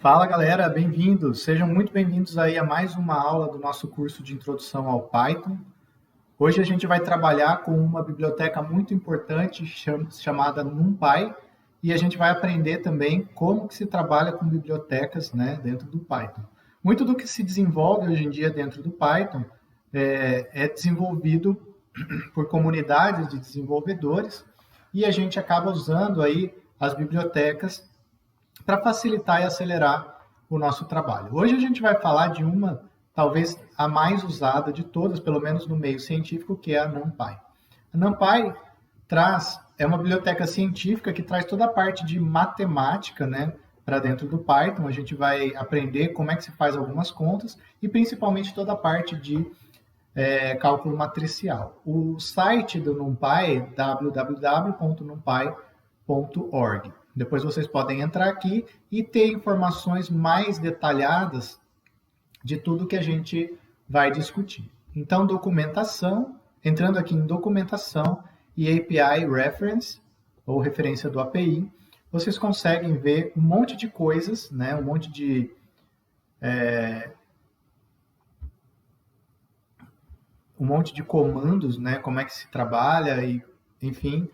Fala galera, bem-vindos! Sejam muito bem-vindos aí a mais uma aula do nosso curso de Introdução ao Python. Hoje a gente vai trabalhar com uma biblioteca muito importante chamada NumPy e a gente vai aprender também como que se trabalha com bibliotecas, né, dentro do Python. Muito do que se desenvolve hoje em dia dentro do Python é desenvolvido por comunidades de desenvolvedores e a gente acaba usando aí as bibliotecas para facilitar e acelerar o nosso trabalho. Hoje a gente vai falar de uma, talvez a mais usada de todas, pelo menos no meio científico, que é a NumPy. A NumPy é uma biblioteca científica que traz toda a parte de matemática, né, para dentro do Python. A gente vai aprender como é que se faz algumas contas e principalmente toda a parte de cálculo matricial. O site do NumPy é www.numpy.org. Depois vocês podem entrar aqui e ter informações mais detalhadas de tudo que a gente vai discutir. Então, documentação, entrando aqui em documentação e API Reference, ou referência do API, vocês conseguem ver um monte de coisas, né? Um monte de comandos, né? Como é que se trabalha e, enfim.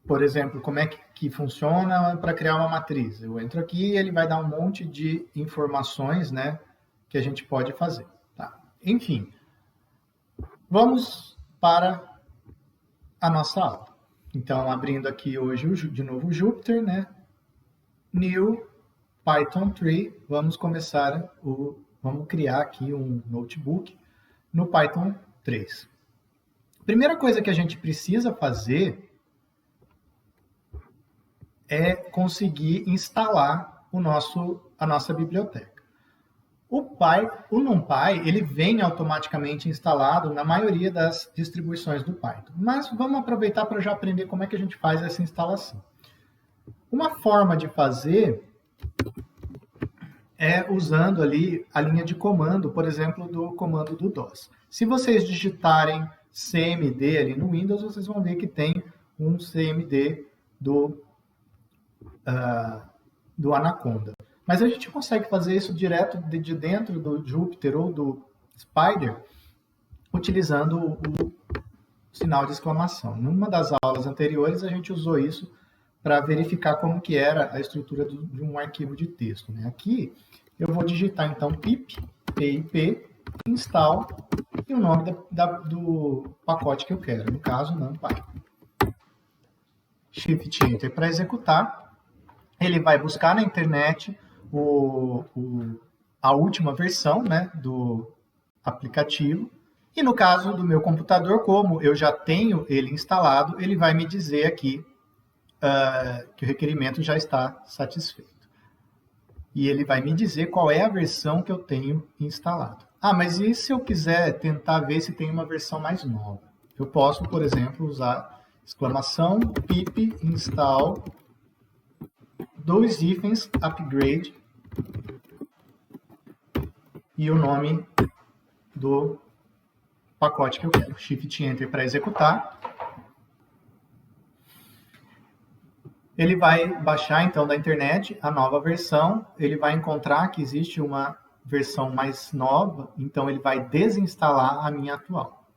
Por exemplo, como é que funciona para criar uma matriz. Eu entro aqui e ele vai dar um monte de informações, né, que a gente pode fazer. Tá? Enfim, vamos para a nossa aula. Então, abrindo aqui hoje de novo o Jupyter, né? New Python 3, vamos criar aqui um notebook no Python 3. Primeira coisa que a gente precisa fazer é conseguir instalar a nossa biblioteca. O NumPy, ele vem automaticamente instalado na maioria das distribuições do Python. Mas vamos aproveitar para já aprender como é que a gente faz essa instalação. Uma forma de fazer é usando ali a linha de comando, por exemplo, do comando do DOS. Se vocês digitarem cmd ali no Windows, vocês vão ver que tem um cmd do Anaconda. Mas a gente consegue fazer isso direto de dentro do Jupyter ou do Spyder, utilizando o sinal de exclamação. Numa das aulas anteriores, a gente usou isso para verificar como que era a estrutura de um arquivo de texto. Né? Aqui, eu vou digitar, então, pip install e o nome do pacote que eu quero, no caso, NumPy. Shift Enter para executar. Ele vai buscar na internet a última versão, né, do aplicativo. E no caso do meu computador, como eu já tenho ele instalado, ele vai me dizer aqui que o requerimento já está satisfeito. E ele vai me dizer qual é a versão que eu tenho instalado. Ah, mas e se eu quiser tentar ver se tem uma versão mais nova? Eu posso, por exemplo, usar exclamação pip install 2 hífens upgrade e o nome do pacote que eu quero. Shift Enter para executar. Ele vai baixar, então, da internet a nova versão. Ele vai encontrar que existe uma versão mais nova, então ele vai desinstalar a minha atual.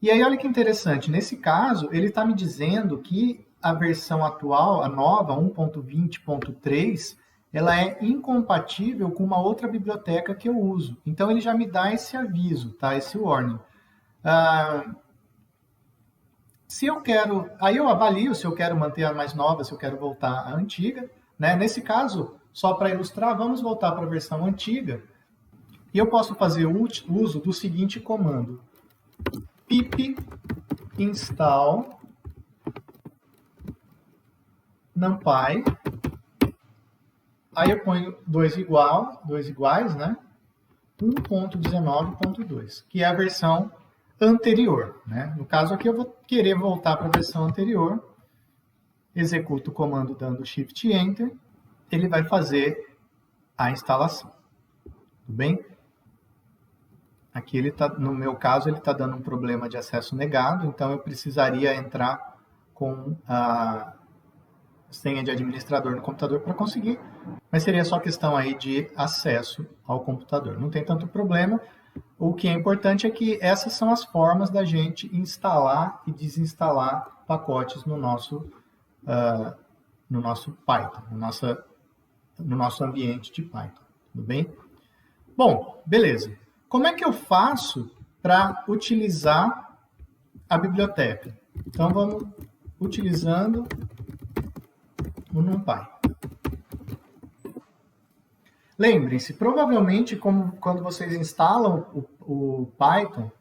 E aí, olha que interessante. Nesse caso, ele está me dizendo que a versão atual, a nova, 1.20.3, ela é incompatível com uma outra biblioteca que eu uso. Então, ele já me dá esse aviso, tá? Esse warning. Se eu quero... Aí eu avalio se eu quero manter a mais nova, se eu quero voltar à antiga. Né? Nesse caso, só para ilustrar, vamos voltar para a versão antiga. E eu posso fazer uso do seguinte comando. Pip install NumPy. Aí eu ponho 2 iguais, né? 1.19.2, que é a versão anterior. Né? No caso aqui, eu vou querer voltar para a versão anterior. Executo o comando dando Shift Enter. Ele vai fazer a instalação. Tudo bem? Aqui, no meu caso, ele está dando um problema de acesso negado, então eu precisaria entrar com senha de administrador no computador para conseguir, mas seria só questão aí de acesso ao computador. Não tem tanto problema. O que é importante é que essas são as formas da gente instalar e desinstalar pacotes no nosso Python, no nosso ambiente de Python. Tudo bem? Bom, beleza. Como é que eu faço para utilizar a biblioteca? Então, vamos utilizando o NumPy. Lembrem-se, provavelmente, quando vocês instalam o Python,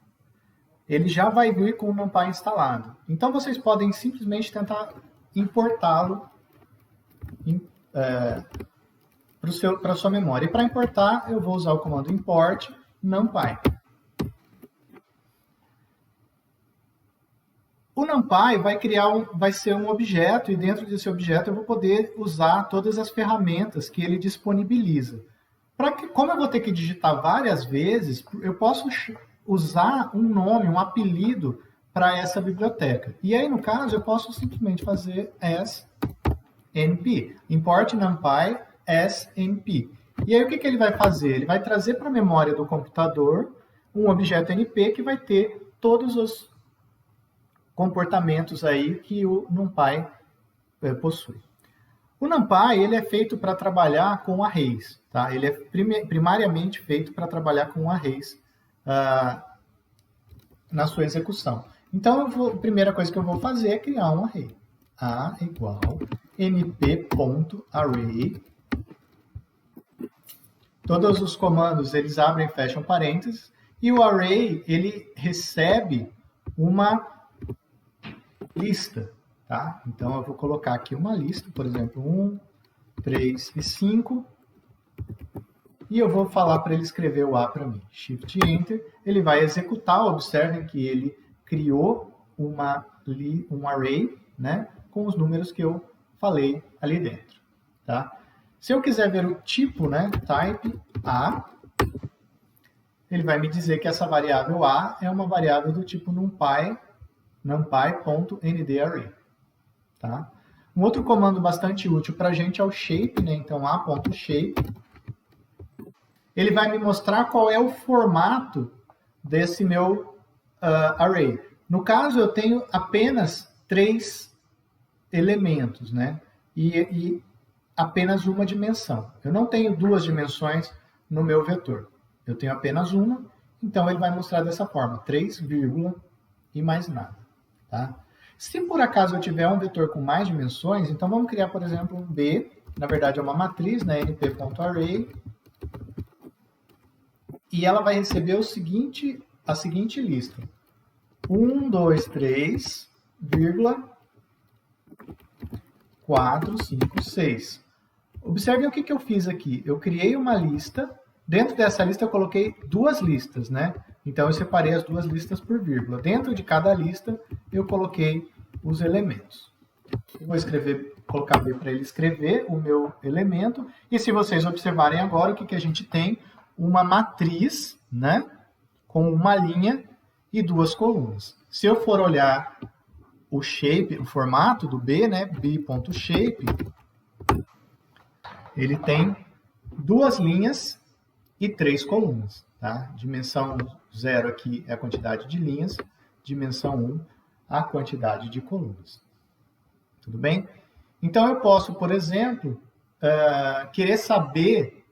ele já vai vir com o NumPy instalado. Então, vocês podem simplesmente tentar importá-lo para a sua memória. E para importar, eu vou usar o comando import NumPy. O NumPy vai ser um objeto, e dentro desse objeto eu vou poder usar todas as ferramentas que ele disponibiliza. Como eu vou ter que digitar várias vezes, eu posso usar um nome, um apelido para essa biblioteca. E aí, no caso, eu posso simplesmente fazer as np, import NumPy as np. E aí, o que ele vai fazer? Ele vai trazer para a memória do computador um objeto np que vai ter todos os comportamentos aí que o NumPy possui. O NumPy ele é feito para trabalhar com arrays, tá? Ele é primariamente feito para trabalhar com arrays na sua execução. Então, a primeira coisa que eu vou fazer é criar um array. A igual np.array. Todos os comandos eles abrem e fecham parênteses e o array ele recebe uma lista, tá? Então, eu vou colocar aqui uma lista, por exemplo, 1, 3 e 5. E eu vou falar para ele escrever o A para mim. Shift Enter. Ele vai executar. Observem que ele criou um array, né, com os números que eu falei ali dentro. Tá? Se eu quiser ver o tipo, né, type A, ele vai me dizer que essa variável A é uma variável do tipo numpy.ndarray. Tá? Um outro comando bastante útil para a gente é o shape, né? Então, a.shape. Ele vai me mostrar qual é o formato desse meu array. No caso, eu tenho apenas 3 elementos, né? E apenas uma dimensão. Eu não tenho 2 dimensões no meu vetor. Eu tenho apenas uma, então ele vai mostrar dessa forma, 3, e mais nada. Tá? Se por acaso eu tiver um vetor com mais dimensões, então vamos criar, por exemplo, um B, na verdade é uma matriz, né, np.array, e ela vai receber a seguinte lista. 1, 2, 3, 4, 5, 6. Observem o que eu fiz aqui. Eu criei uma lista. Dentro dessa lista eu coloquei 2 listas, né? Então eu separei as 2 listas por vírgula. Dentro de cada lista eu coloquei os elementos. Eu vou colocar B para ele escrever o meu elemento. E se vocês observarem agora, o que a gente tem? Uma matriz, né? Com uma linha e 2 colunas. Se eu for olhar o shape, o formato do B, né? B.shape, ele tem 2 linhas e 3 colunas. Tá? Dimensão 0 aqui é a quantidade de linhas, dimensão 1 a quantidade de colunas. Tudo bem? Então eu posso, por exemplo, querer saber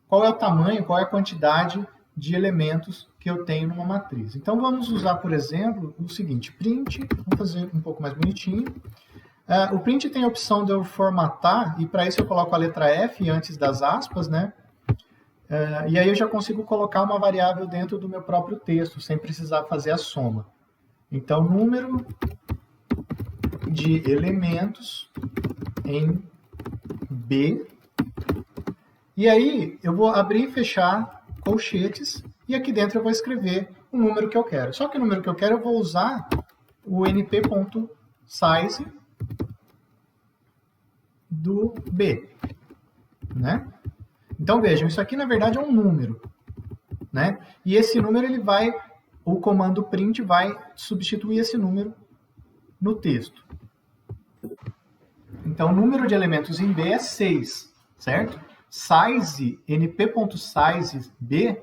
qual é o tamanho, qual é a quantidade de elementos que eu tenho numa matriz. Então vamos usar, por exemplo, o seguinte, print, vamos fazer um pouco mais bonitinho. O print tem a opção de eu formatar, e para isso eu coloco a letra F antes das aspas, né? E aí eu já consigo colocar uma variável dentro do meu próprio texto, sem precisar fazer a soma. Então, número de elementos em B. E aí eu vou abrir e fechar colchetes, e aqui dentro eu vou escrever o número que eu quero. Só que o número que eu quero eu vou usar o np.size do B, né? Então vejam, isso aqui na verdade é um número, né? E esse número o comando print vai substituir esse número no texto. Então, o número de elementos em B é 6, certo? Size, np.size B,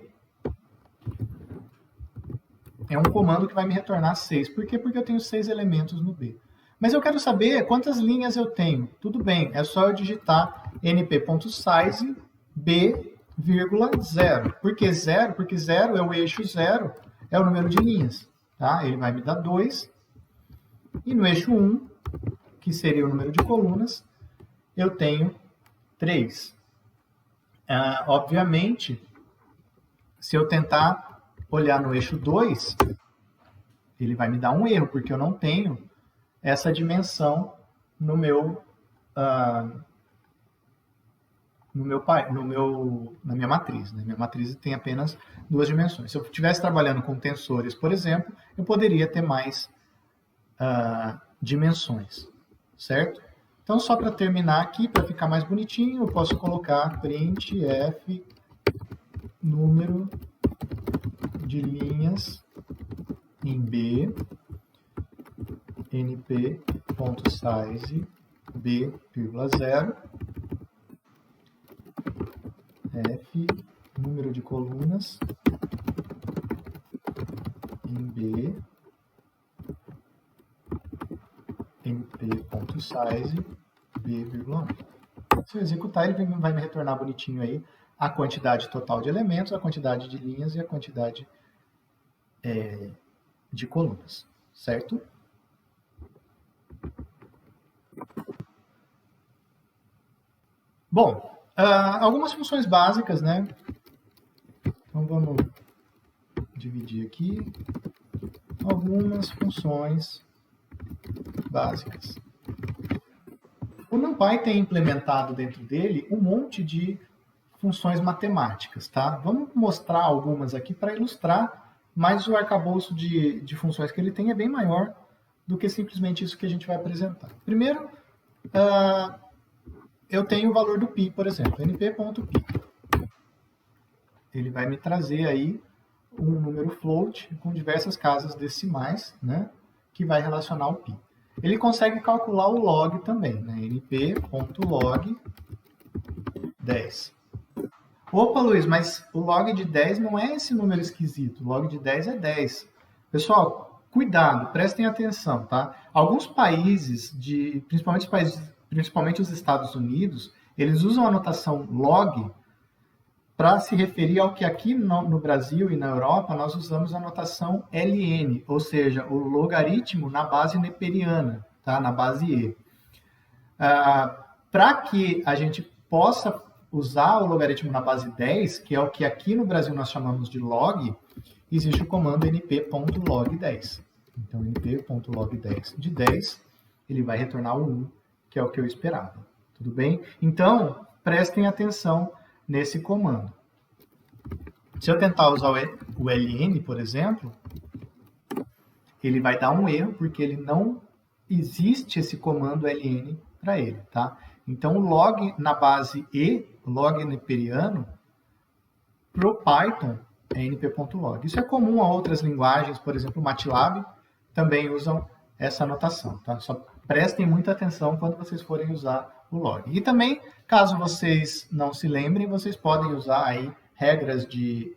é um comando que vai me retornar 6. Por quê? Porque eu tenho 6 elementos no B. Mas eu quero saber quantas linhas eu tenho. Tudo bem, é só eu digitar np.size B, 0. Por que 0? Porque 0 é o eixo 0, é o número de linhas. Tá? Ele vai me dar 2. E no eixo 1, que seria o número de colunas, eu tenho 3. Obviamente, se eu tentar olhar no eixo 2, ele vai me dar um erro, porque eu não tenho essa dimensão na minha matriz. Né? Minha matriz tem apenas 2 dimensões. Se eu estivesse trabalhando com tensores, por exemplo, eu poderia ter mais dimensões, certo? Então, só para terminar aqui, para ficar mais bonitinho, eu posso colocar printf número de linhas em B, np.size B, 0, f, número de colunas em B, np.size B, 1. Se eu executar, ele vai me retornar bonitinho aí a quantidade total de elementos, a quantidade de linhas e a quantidade de colunas, certo? Bom, algumas funções básicas, né? Então vamos dividir aqui algumas funções básicas. O NumPy tem implementado dentro dele um monte de funções matemáticas, tá? Vamos mostrar algumas aqui para ilustrar, mas o arcabouço de funções que ele tem é bem maior do que simplesmente isso que a gente vai apresentar. Primeiro, eu tenho o valor do π, por exemplo, np.π. Ele vai me trazer aí um número float com diversas casas decimais, né, que vai relacionar o π. Ele consegue calcular o log também, né, np.log 10. Opa, Luiz, mas o log de 10 não é esse número esquisito. O log de 10 é 10. Pessoal, cuidado, prestem atenção, tá? Alguns países, principalmente os Estados Unidos, eles usam a notação log para se referir ao que aqui no Brasil e na Europa nós usamos a notação ln, ou seja, o logaritmo na base neperiana, tá? Na base e. Para que a gente possa usar o logaritmo na base 10, que é o que aqui no Brasil nós chamamos de log, existe o comando np.log10. Então, np.log10 de 10, ele vai retornar o 1, que é o que eu esperava. Tudo bem? Então, prestem atenção nesse comando. Se eu tentar usar o ln, por exemplo, ele vai dar um erro, porque ele não existe esse comando ln para ele, tá? Então, o log na base e, log neperiano, para o Python é np.log. Isso é comum a outras linguagens, por exemplo, o MATLAB também usam essa notação, tá? Só prestem muita atenção quando vocês forem usar o log. E também, caso vocês não se lembrem, vocês podem usar aí regras do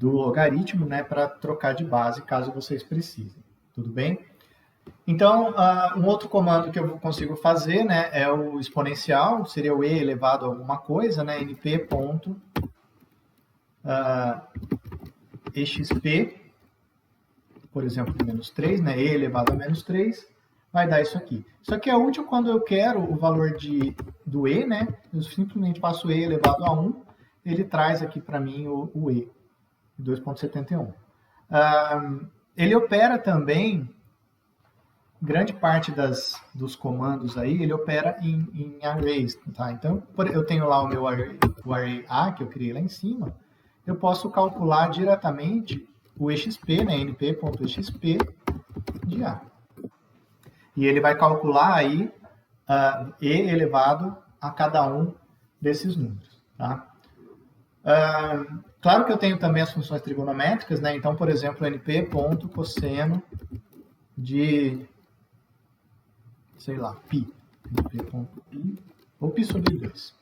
logaritmo, né, para trocar de base, caso vocês precisem. Tudo bem? Então, um outro comando que eu consigo fazer, né, é o exponencial, seria o e elevado a alguma coisa, né, np.exp, por exemplo, menos 3, né, e elevado a menos 3, vai dar isso aqui. Isso aqui é útil quando eu quero o valor do e, né, eu simplesmente passo e elevado a 1, ele traz aqui para mim o e, 2.71. Ele opera também, grande parte dos comandos aí, ele opera em arrays, tá? Então, eu tenho lá o array A, que eu criei lá em cima, eu posso calcular diretamente o exp, né, np.exp de A. E ele vai calcular aí e elevado a cada um desses números, tá? Claro que eu tenho também as funções trigonométricas, né? Então, por exemplo, np.cosseno de sei lá, π. np.π ou π sobre 2.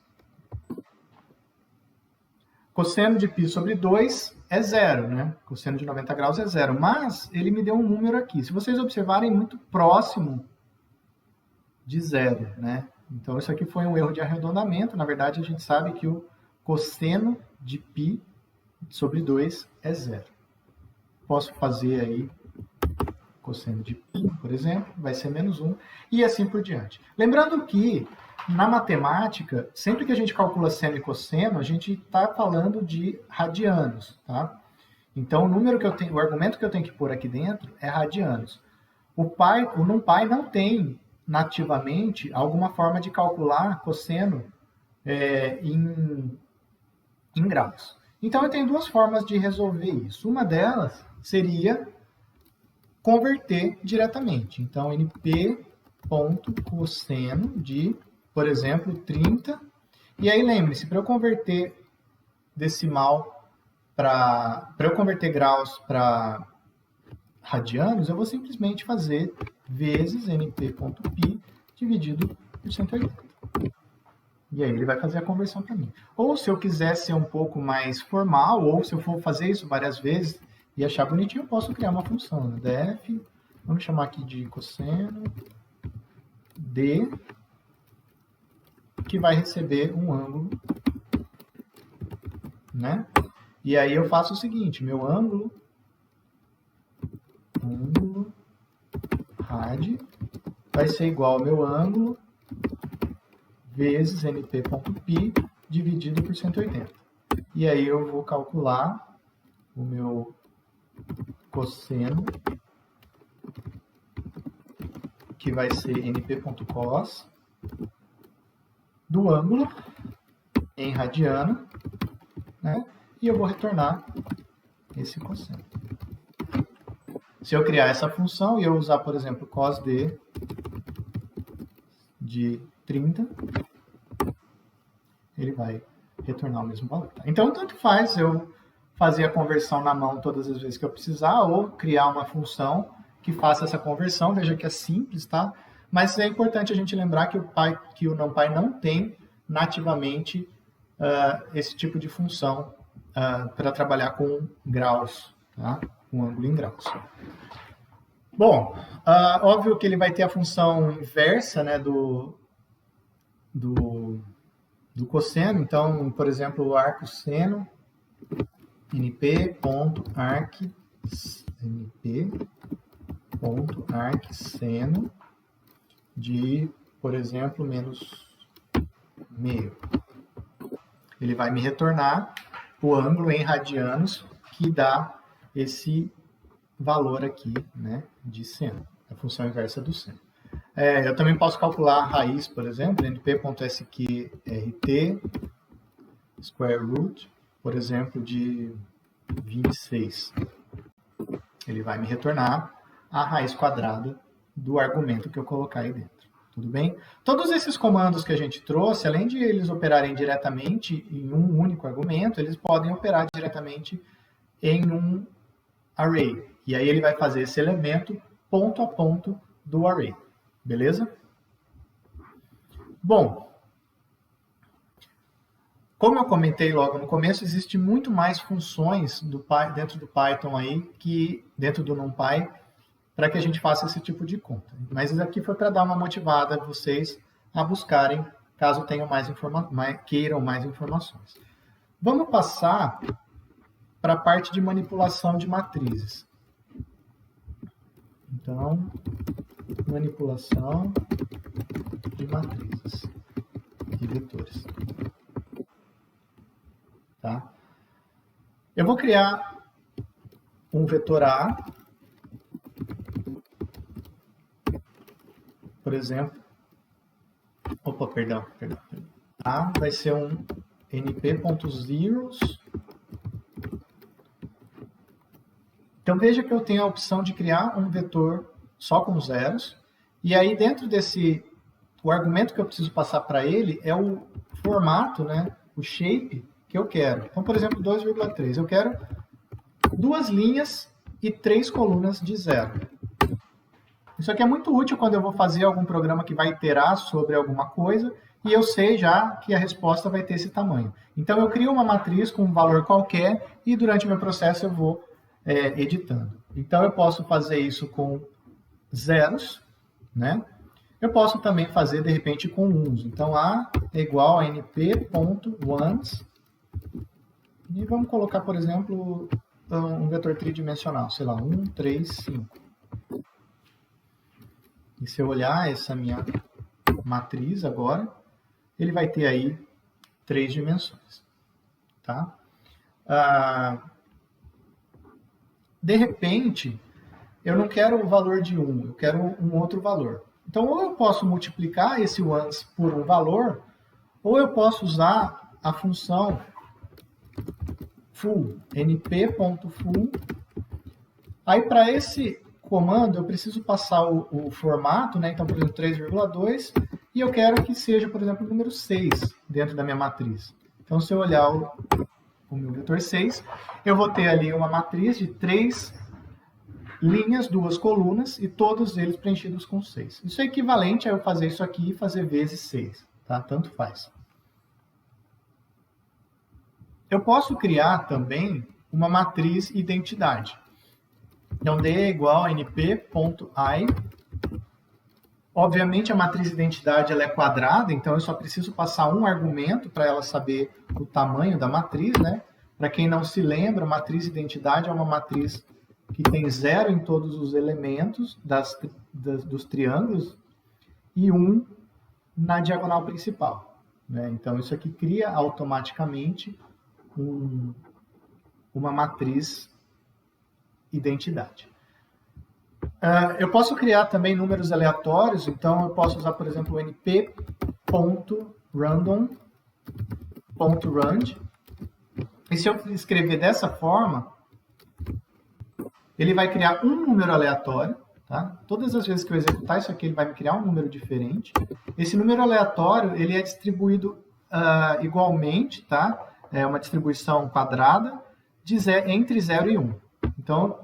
Cosseno de π sobre 2 é zero, né? Cosseno de 90 graus é zero, mas ele me deu um número aqui. Se vocês observarem, muito próximo de zero, né? Então, isso aqui foi um erro de arredondamento. Na verdade, a gente sabe que o cosseno de π sobre 2 é zero. Posso fazer aí cosseno de π, por exemplo, vai ser menos 1, e assim por diante. Lembrando que, na matemática, sempre que a gente calcula seno e cosseno, a gente está falando de radianos, tá? Então, o argumento que eu tenho que pôr aqui dentro é radianos. O NumPy não tem nativamente alguma forma de calcular cosseno em graus. Então, eu tenho duas formas de resolver isso. Uma delas seria converter diretamente. Então, np.cosseno de, por exemplo, 30. E aí, lembre-se, para eu converter decimal para eu converter graus para radianos, eu vou simplesmente fazer vezes np.π dividido por 180. E aí ele vai fazer a conversão para mim. Ou se eu quiser ser um pouco mais formal, ou se eu for fazer isso várias vezes e achar bonitinho, eu posso criar uma função, né? df, vamos chamar aqui de cosseno d, que vai receber um ângulo, né? E aí eu faço o seguinte, meu ângulo rad vai ser igual ao meu ângulo vezes np.π dividido por 180. E aí eu vou calcular o meu cosseno, que vai ser np.cos do ângulo em radiano, né? E eu vou retornar esse cosseno. Se eu criar essa função e eu usar, por exemplo, cos de 30, ele vai retornar o mesmo valor. Tá? Então, tanto faz eu fazer a conversão na mão todas as vezes que eu precisar, ou criar uma função que faça essa conversão. Veja que é simples, tá? Mas é importante a gente lembrar que o NumPy não tem nativamente esse tipo de função para trabalhar com graus, tá? Com ângulo em graus. Bom, óbvio que ele vai ter a função inversa, né, do cosseno. Então, por exemplo, o arcosseno, np.arcseno de, por exemplo, menos meio. Ele vai me retornar o ângulo em radianos que dá esse valor aqui, né, de seno, a função inversa do seno. Eu também posso calcular a raiz, por exemplo, np.sqrt square root, por exemplo, de 26. Ele vai me retornar a raiz quadrada do argumento que eu colocar aí dentro. Tudo bem? Todos esses comandos que a gente trouxe, além de eles operarem diretamente em um único argumento, eles podem operar diretamente em um array. E aí ele vai fazer esse elemento ponto a ponto do array. Beleza? Bom, como eu comentei logo no começo, existe muito mais funções dentro do Python aí, dentro do NumPy, para que a gente faça esse tipo de conta. Mas isso aqui foi para dar uma motivada a vocês a buscarem, caso tenham queiram mais informações. Vamos passar para a parte de manipulação de matrizes. Então, manipulação de matrizes e vetores. Tá? Eu vou criar um vetor A, por exemplo. Opa, perdão. A vai ser um np.zeros. Então veja que eu tenho a opção de criar um vetor só com zeros. E aí dentro o argumento que eu preciso passar para ele é o formato, né, o shape que eu quero. Então, por exemplo, 2,3. Eu quero 2 linhas e 3 colunas de zero. Isso aqui é muito útil quando eu vou fazer algum programa que vai iterar sobre alguma coisa e eu sei já que a resposta vai ter esse tamanho. Então, eu crio uma matriz com um valor qualquer e durante o meu processo eu vou editando. Então, eu posso fazer isso com zeros, né? Eu posso também fazer, de repente, com uns. Então, A é igual a np.ones. E vamos colocar, por exemplo, um vetor tridimensional. Sei lá, 1, 3, 5. E se eu olhar essa minha matriz agora, ele vai ter aí 3 dimensões. Tá? De repente, eu não quero o valor de 1, eu quero um outro valor. Então, ou eu posso multiplicar esse ones por um valor, ou eu posso usar a função full, np.full. Aí, para esse comando, eu preciso passar o formato, né? Então, por exemplo, 3,2, e eu quero que seja, por exemplo, o número 6 dentro da minha matriz. Então, se eu olhar o meu vetor 6, eu vou ter ali uma matriz de 3 linhas, 2 colunas, e todos eles preenchidos com 6. Isso é equivalente a eu fazer isso aqui e fazer vezes 6, tá? Tanto faz. Eu posso criar também uma matriz identidade. Então, D é igual a np.i. Obviamente, a matriz identidade ela é quadrada, então eu só preciso passar um argumento para ela saber o tamanho da matriz, né? Para quem não se lembra, matriz identidade é uma matriz que tem 0 em todos os elementos dos triângulos e 1 na diagonal principal, né? Então, isso aqui cria automaticamente uma matriz identidade. Eu posso criar também números aleatórios, então eu posso usar, por exemplo, o np.random.rand. E se eu escrever dessa forma, ele vai criar um número aleatório, tá? Todas as vezes que eu executar isso aqui, ele vai me criar um número diferente. Esse número aleatório, ele é distribuído igualmente, tá? É uma distribuição quadrada entre 0 e 1. Então,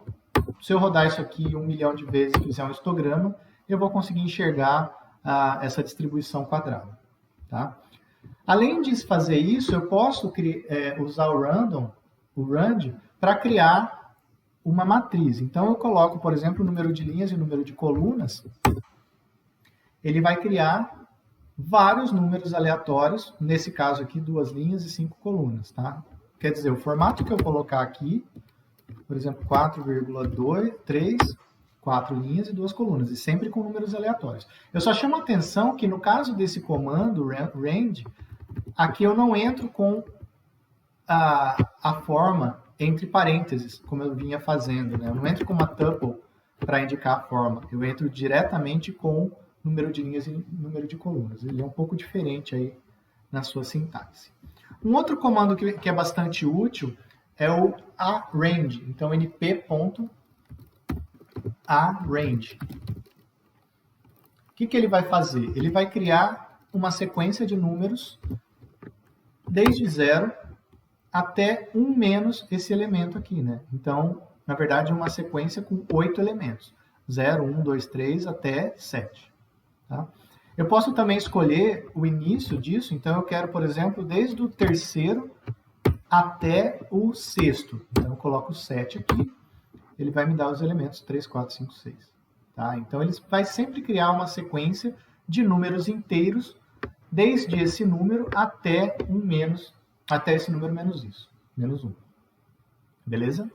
se eu rodar isso aqui 1 milhão de vezes e fizer um histograma, eu vou conseguir enxergar essa distribuição quadrada. Tá? Além de fazer isso, eu posso usar o rand, para criar uma matriz. Então, eu coloco, por exemplo, o número de linhas e o número de colunas. Ele vai criar vários números aleatórios, nesse caso aqui, 2 linhas e 5 colunas. Tá? Quer dizer, o formato que eu colocar aqui, por exemplo, 4,3, 4 linhas e 2 colunas, e sempre com números aleatórios. Eu só chamo a atenção que no caso desse comando, rand, aqui eu não entro com a forma entre parênteses, como eu vinha fazendo, né? Eu não entro com uma tuple para indicar a forma, eu entro diretamente com número de linhas e número de colunas. Ele é um pouco diferente aí na sua sintaxe. Um outro comando que é bastante útil é o arrange. Então, np.arrange. O que ele vai fazer? Ele vai criar uma sequência de números desde 0 até 1 menos esse elemento aqui, né? Então, na verdade, é uma sequência com 8 elementos. 0, 1, 2, 3 até 7. Tá? Eu posso também escolher o início disso. Então, eu quero, por exemplo, desde o terceiro até o sexto. Então, eu coloco o 7 aqui, ele vai me dar os elementos 3, 4, 5, 6. Tá? Então, ele vai sempre criar uma sequência de números inteiros, desde esse número até esse número menos isso, menos 1. Beleza?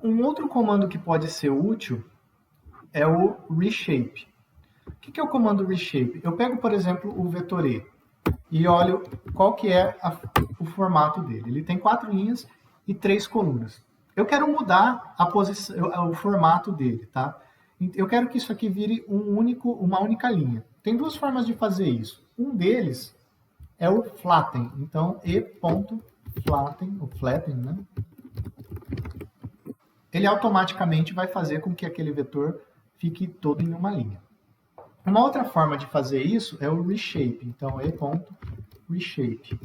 Um outro comando que pode ser útil é o reshape. O que é o comando reshape? Eu pego, por exemplo, o vetor E e olho qual que é o formato dele. Ele tem 4 linhas e 3 colunas. Eu quero mudar o formato dele, tá? Eu quero que isso aqui vire uma única linha. Tem 2 formas de fazer isso. Um deles é o flatten. Então, e.flatten, o flatten, né? Ele automaticamente vai fazer com que aquele vetor fique todo em uma linha. Uma outra forma de fazer isso é o reshape. Então, reshape.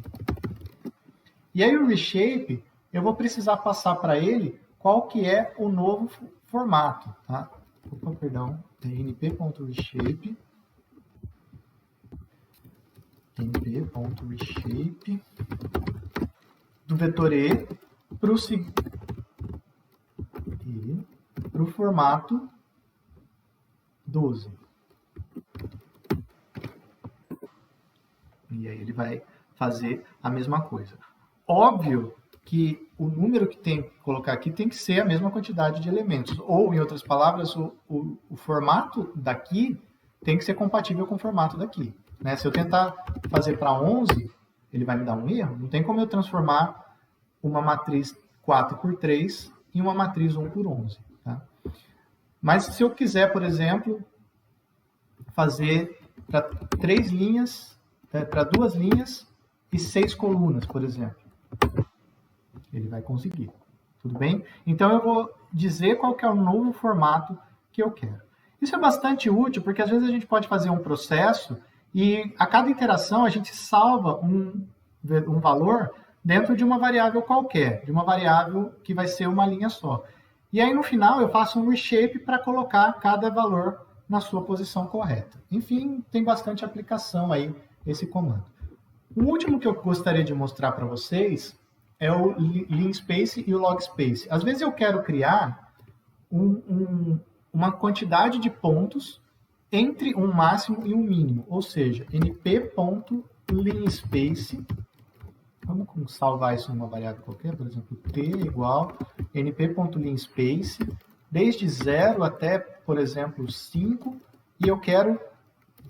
E aí o reshape, eu vou precisar passar para ele qual que é o novo formato, tá? Opa, perdão, np.reshape, np.reshape do vetor E para o formato 12. E aí ele vai fazer a mesma coisa. Óbvio que o número que tem que colocar aqui tem que ser a mesma quantidade de elementos. Ou, em outras palavras, o formato daqui tem que ser compatível com o formato daqui. Né? Se eu tentar fazer para 11, ele vai me dar um erro. Não tem como eu transformar uma matriz 4 por 3 em uma matriz 1 por 11. Tá? Mas se eu quiser, por exemplo, fazer para 3 linhas, para 2 linhas e 6 colunas, por exemplo, ele vai conseguir. Tudo bem? Então eu vou dizer qual que é o novo formato que eu quero. Isso é bastante útil, porque às vezes a gente pode fazer um processo e a cada interação a gente salva um valor dentro de uma variável qualquer, de uma variável que vai ser uma linha só. E aí no final eu faço um reshape para colocar cada valor na sua posição correta. Enfim, tem bastante aplicação aí esse comando. O último que eu gostaria de mostrar para vocês é o linspace e o logspace. Às vezes eu quero criar uma quantidade de pontos entre um máximo e um mínimo, ou seja, np.linspace. Vamos salvar isso numa variável qualquer, por exemplo, t igual np.linspace, desde 0 até, por exemplo, 5, e eu quero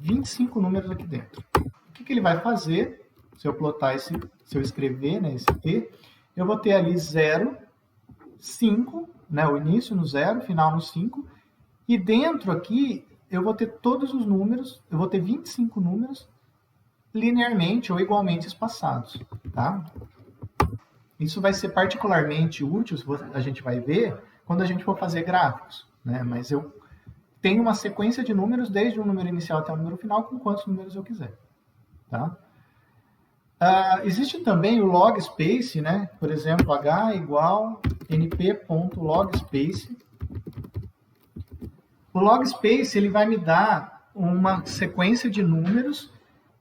25 números aqui dentro. O que ele vai fazer? Se eu plotar se eu escrever, né, esse t, eu vou ter ali 0, 5, né, o início no 0, final no 5, e dentro aqui eu vou ter todos os números, eu vou ter 25 números linearmente ou igualmente espaçados, tá? Isso vai ser particularmente útil, a gente vai ver, quando a gente for fazer gráficos, né? Mas eu tenho uma sequência de números, desde o número inicial até o número final, com quantos números eu quiser, tá? Existe também o logspace, né? Por exemplo, h igual np.logspace. O logspace ele vai me dar uma sequência de números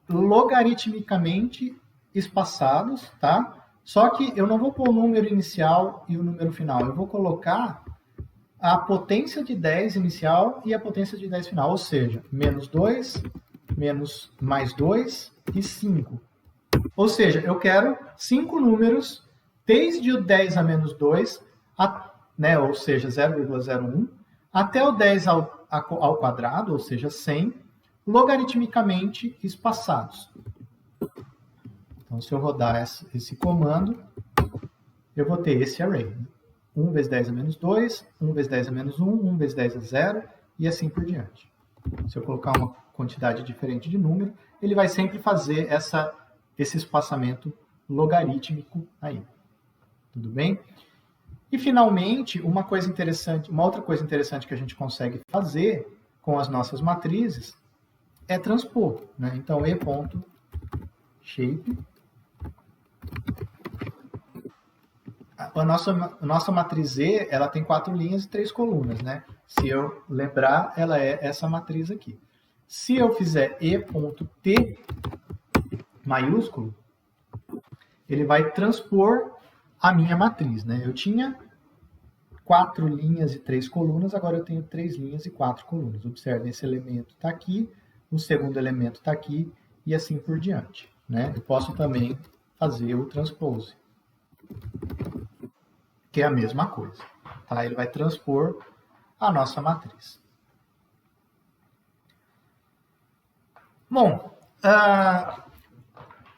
logaritmicamente espaçados, tá? Só que eu não vou pôr o número inicial e o número final. Eu vou colocar a potência de 10 inicial e a potência de 10 final. Ou seja, menos 2, mais 2 e 5. Ou seja, eu quero 5 números desde o 10 a menos 2, né, ou seja, 0,01, até o 10 ao quadrado, ou seja, 100, logaritmicamente espaçados. Então, se eu rodar esse comando, eu vou ter esse array. 1 vezes 10 a menos 2, 1 vezes 10 a menos 1, 1 vezes 10 a 0, e assim por diante. Se eu colocar uma quantidade diferente de número, ele vai sempre fazer esse espaçamento logarítmico aí. Tudo bem? E, finalmente, uma outra coisa interessante que a gente consegue fazer com as nossas matrizes é transpor, né? Então, e.shape. A nossa matriz E, ela tem 4 linhas e 3 colunas, né? Se eu lembrar, ela é essa matriz aqui. Se eu fizer e.t maiúsculo, ele vai transpor a minha matriz, né? Eu tinha 4 linhas e 3 colunas, agora eu tenho 3 linhas e 4 colunas. Observe, esse elemento está aqui, o segundo elemento está aqui, e assim por diante, né? Eu posso também fazer o transpose, que é a mesma coisa, tá? Ele vai transpor a nossa matriz. Bom,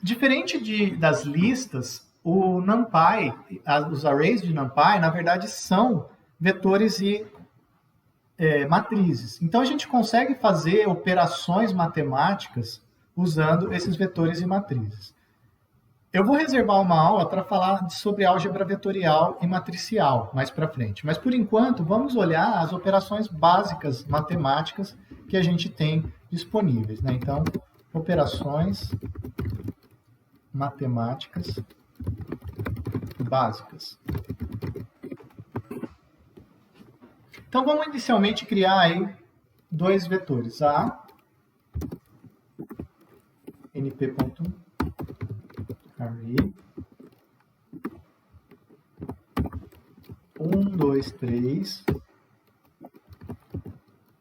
diferente das listas, o NumPy, os arrays de NumPy, na verdade, são vetores e matrizes. Então, a gente consegue fazer operações matemáticas usando esses vetores e matrizes. Eu vou reservar uma aula para falar sobre álgebra vetorial e matricial mais para frente. Mas, por enquanto, vamos olhar as operações básicas matemáticas que a gente tem disponíveis, né? Então, operações matemáticas básicas. Então, vamos inicialmente criar aí dois vetores. A, np.array, 1, 2, 3,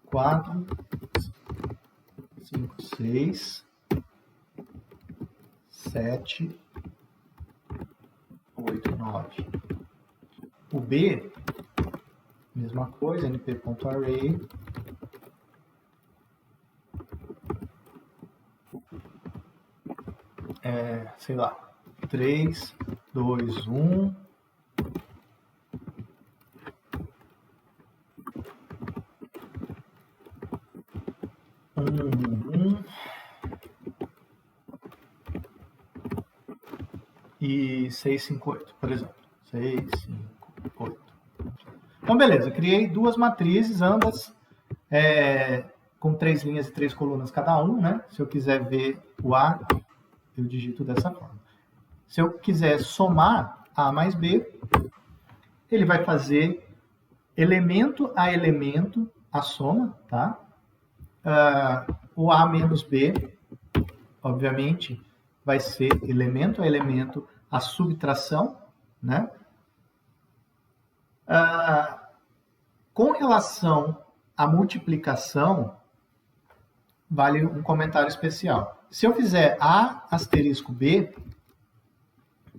4, 5, 6, 7, 8, 9. O B, mesma coisa, np.array, sei lá, 3, 2, 1, e 658, por exemplo. 658. Então, beleza. Criei duas matrizes, ambas com 3 linhas e 3 colunas cada um, né? Se eu quiser ver o A, eu digito dessa forma. Se eu quiser somar A mais B, ele vai fazer elemento a elemento a soma, tá? O A menos B, obviamente, vai ser elemento a elemento a subtração, né? Com relação à multiplicação, vale um comentário especial. Se eu fizer A asterisco B,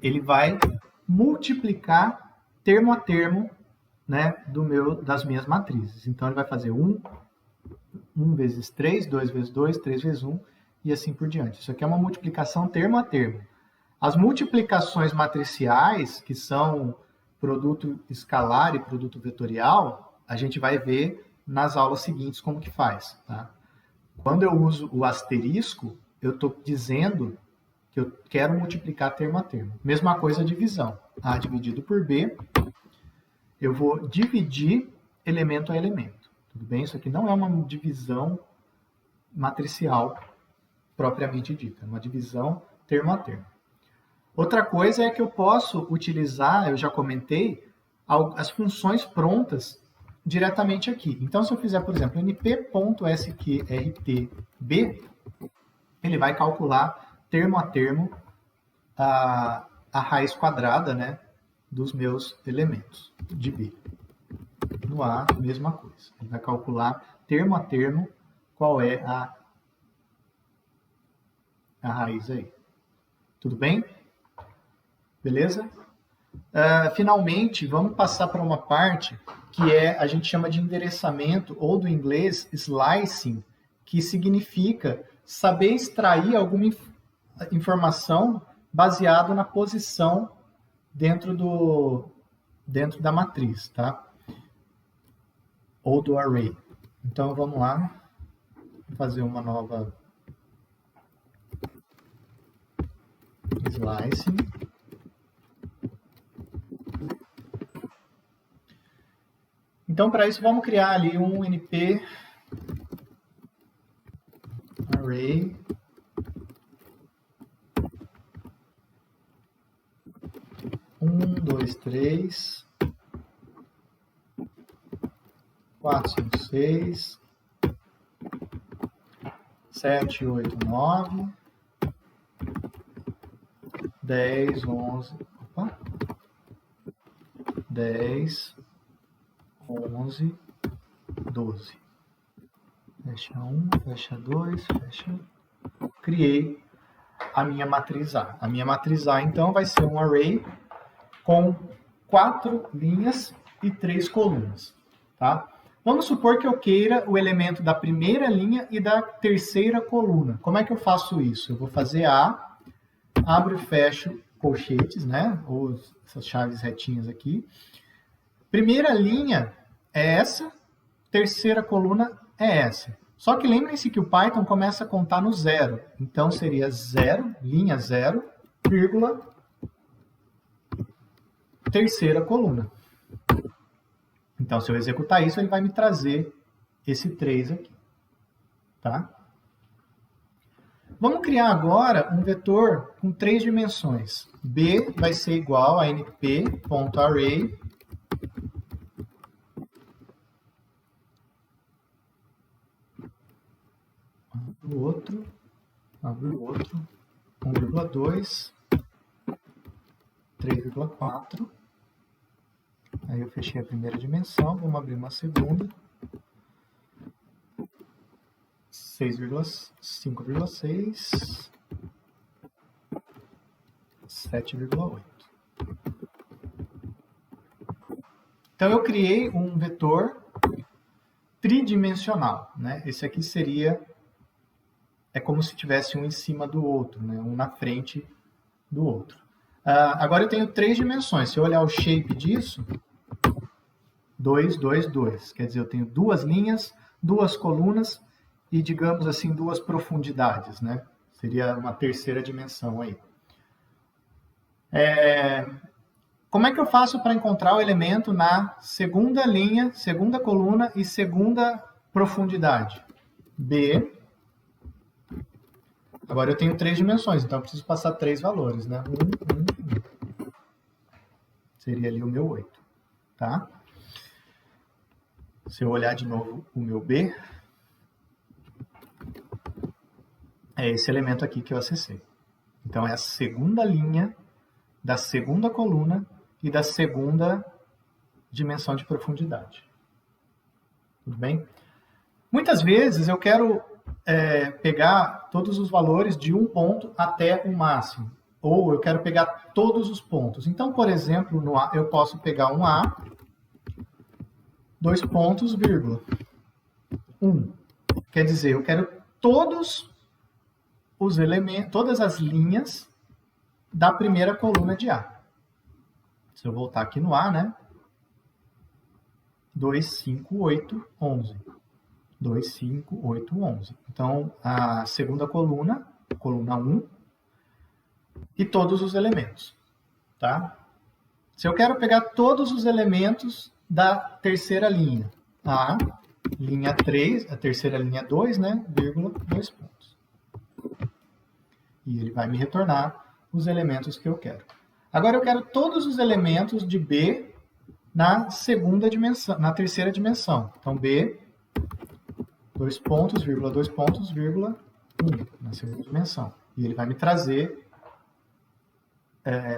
ele vai multiplicar termo a termo, né, das minhas matrizes. Então, ele vai fazer 1 vezes 3, 2 vezes 2, 3 vezes 1, e assim por diante. Isso aqui é uma multiplicação termo a termo. As multiplicações matriciais, que são produto escalar e produto vetorial, a gente vai ver nas aulas seguintes como que faz. Tá? Quando eu uso o asterisco, eu estou dizendo que eu quero multiplicar termo a termo. Mesma coisa a divisão. A dividido por B, eu vou dividir elemento a elemento. Tudo bem? Isso aqui não é uma divisão matricial propriamente dita, é uma divisão termo a termo. Outra coisa é que eu posso utilizar, eu já comentei, as funções prontas diretamente aqui. Então, se eu fizer, por exemplo, np.sqrtb, ele vai calcular termo a termo a raiz quadrada, né, dos meus elementos de B. No A, mesma coisa. Ele vai calcular termo a termo qual é a raiz aí. Tudo bem? Beleza? Finalmente, vamos passar para uma parte que a gente chama de endereçamento, ou do inglês slicing, que significa saber extrair alguma informação baseado na posição dentro da matriz, tá? Ou do array. Então, vamos lá, fazer uma nova slicing. Então, para isso, vamos criar ali um np array dois, três, 4, 5, 6, 7, 8, 9, 10, 11, 10, 11, 12. Fecha 1, fecha 2, fecha. Criei a minha matriz A. A minha matriz A, então, vai ser um array com 4 linhas e 3 colunas. Tá? Vamos supor que eu queira o elemento da primeira linha e da terceira coluna. Como é que eu faço isso? Eu vou fazer A, abro e fecho colchetes, né? Ou essas chaves retinhas aqui. Primeira linha é essa, terceira coluna é essa. Só que lembrem-se que o Python começa a contar no zero. Então, seria 0, linha 0, vírgula, terceira coluna. Então, se eu executar isso, ele vai me trazer esse 3 aqui. Tá? Vamos criar agora um vetor com 3 dimensões. B vai ser igual a np.array o outro, abre o outro, 1,2, 3,4. Aí eu fechei a primeira dimensão, vamos abrir uma segunda. 5,6, 7,8. Então eu criei um vetor tridimensional, né? Esse aqui é como se tivesse um em cima do outro, né? Um na frente do outro. Agora eu tenho 3 dimensões. Se eu olhar o shape disso, 2, 2, 2. Quer dizer, eu tenho 2 linhas, 2 colunas e, digamos assim, 2 profundidades, né? Seria uma terceira dimensão aí. Como é que eu faço para encontrar o elemento na segunda linha, segunda coluna e segunda profundidade? B. Agora eu tenho 3 dimensões, então eu preciso passar 3 valores, né? 1, 1, 1. Seria ali o meu 8, tá? Se eu olhar de novo o meu B, é esse elemento aqui que eu acessei. Então, é a segunda linha da segunda coluna e da segunda dimensão de profundidade. Tudo bem? Muitas vezes eu quero pegar todos os valores de um ponto até o máximo. Ou eu quero pegar todos os pontos. Então, por exemplo, no A, eu posso pegar um A, 2 pontos, vírgula, 1. Quer dizer, eu quero todos os elementos, todas as linhas da primeira coluna de A. Se eu voltar aqui no A, né? 2, 5, 8, 11. 2, 5, 8, 11. Então, a segunda coluna, coluna 1, e todos os elementos, tá? Se eu quero pegar todos os elementos da terceira linha, A, linha 3, a terceira linha 2, né? Vírgula, 2 pontos. E ele vai me retornar os elementos que eu quero. Agora eu quero todos os elementos de B na segunda dimensão, na terceira dimensão. Então, B, 2 pontos, vírgula, 2 pontos, vírgula, 1, na segunda dimensão. E ele vai me trazer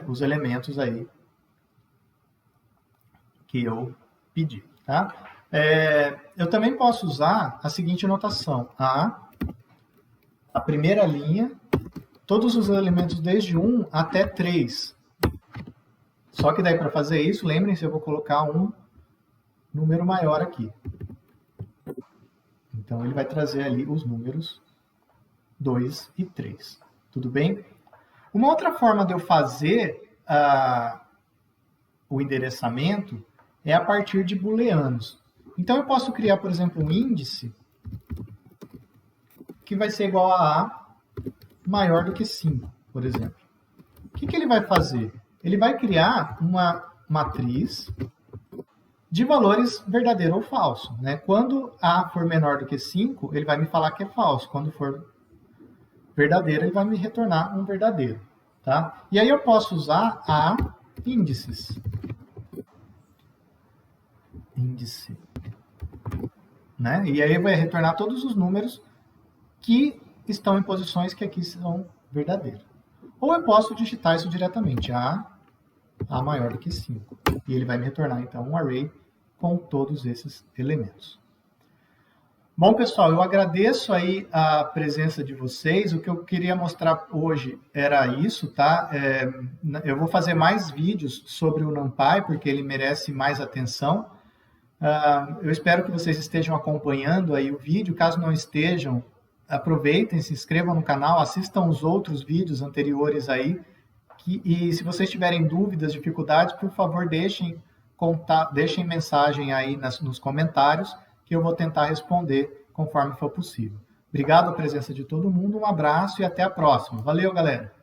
os elementos aí que eu pedi, tá? Eu também posso usar a seguinte notação. A primeira linha, todos os elementos desde 1 até 3. Só que daí para fazer isso, lembrem-se, eu vou colocar um número maior aqui. Então ele vai trazer ali os números 2 e 3. Tudo bem? Uma outra forma de eu fazer o endereçamento é a partir de booleanos. Então eu posso criar, por exemplo, um índice que vai ser igual a A maior do que 5, por exemplo. O que ele vai fazer? Ele vai criar uma matriz de valores verdadeiro ou falso, né? Quando A for menor do que 5, ele vai me falar que é falso. Quando for verdadeiro, ele vai me retornar um verdadeiro, tá? E aí eu posso usar a índices. Índice. Né? E aí vai retornar todos os números que estão em posições que aqui são verdadeiras. Ou eu posso digitar isso diretamente, A maior do que 5. E ele vai me retornar, então, um array com todos esses elementos. Bom, pessoal, eu agradeço aí a presença de vocês. O que eu queria mostrar hoje era isso, tá? Eu vou fazer mais vídeos sobre o NumPy, porque ele merece mais atenção. Eu espero que vocês estejam acompanhando aí o vídeo. Caso não estejam, aproveitem, se inscrevam no canal, assistam os outros vídeos anteriores aí. E se vocês tiverem dúvidas, dificuldades, por favor, deixem mensagem aí nos comentários, que eu vou tentar responder conforme for possível. Obrigado a presença de todo mundo, um abraço e até a próxima. Valeu, galera!